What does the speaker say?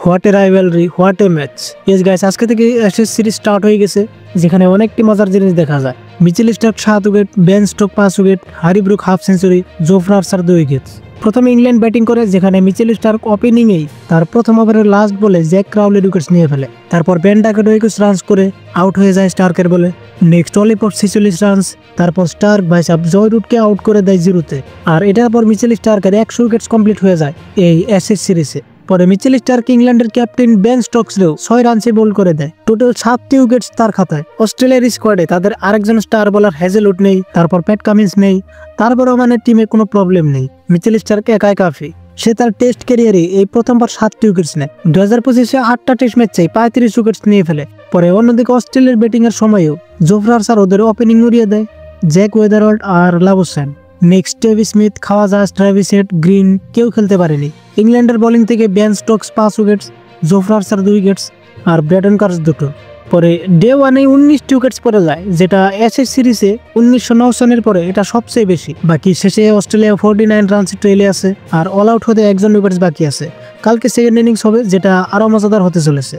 What a rivalry, what a match. Yes guys, আজকে থেকে Ashes series start হয়ে গেছে, যেখানে অনেকটি মজার জিনিস দেখা যায়। Mitchell Starc 7 wicket, Ben Stoke 5 wicket, Harry Brook half century, Jofra Archer 2 wicket. প্রথমে ইংল্যান্ড ব্যাটিং করে, যেখানে মিচেল স্টার্ক ওপেনিংয়েই তার প্রথম ওভারের লাস্ট বলে জ্যাক ক্রাউলির উইকেটস নিয়ে ফেলে। তারপর বেন ডাকেট 21 রানস করে আউট হয়ে যায় স্টার্কের বলে। নেক্সট অলিপট 46 রানস, তারপর স্টার্ক ভাইসাব জয় রুটকে আউট করে দেয় 0-তে। আর এটার পর মিচেল স্টার্কের 100 উইকেটস কমপ্লিট হয়ে যায় এই অ্যাশেজ সিরিজে। পরে মিচেল স্টার্ক ইংল্যান্ডের ক্যাপ্টেন বেন স্টোকসরেও 6 রানসে বোল্ড করে দেয়। টোটাল 7টি উইকেটস তার খাতায়। অস্ট্রেলিয়ার স্কোয়াডে তাদের আরেকজন স্টার বোলার হ্যাজেলউড নেই, তারপর প্যাট কামিন্স নেই, তারপরেও টিমে কোনো প্রবলেম নেই। মিচেল স্টার্ক একাই কাফি। সে তার টেস্ট ক্যারিয়ারে এই প্রথমবার 7টি উইকেটস নেয়। 2025-এ 8টা টেস্ট ম্যাচে 35 উইকেটস নিয়ে ফেলে। পরে অন্যদিকে অস্ট্রেলিয়ার ব্যাটিং এর সময়ও জোফরা আর্চার ওদের ওপেনিং উড়িয়ে দেয়, জ্যাক ওয়েদারওয়ার্ড আর Labuschagne. Next David Smith, Khawaja, Travis Head, Green কেউ খেলতে পারেনি। ইংল্যান্ডের বোলিং থেকে Ben Stokes 5 wickets, Jofra Archer 2 wickets আর ব্র্যাডন কার্স 2টো। পরে ডে ওয়ানে 19টি উইকেটস পড়ে যায়, যেটা অ্যাশেজ সিরিজে 1909 রানের পরে এটা সবচেয়ে বেশি। বাকি শেষে অস্ট্রেলিয়া 49 রানসে ট্রেলে আছে আর অল আউট হতে একজন উইকেটস বাকি আছে। কালকে সেকেন্ড ইনিংস হবে, যেটা আরো মজাদার হতে চলেছে।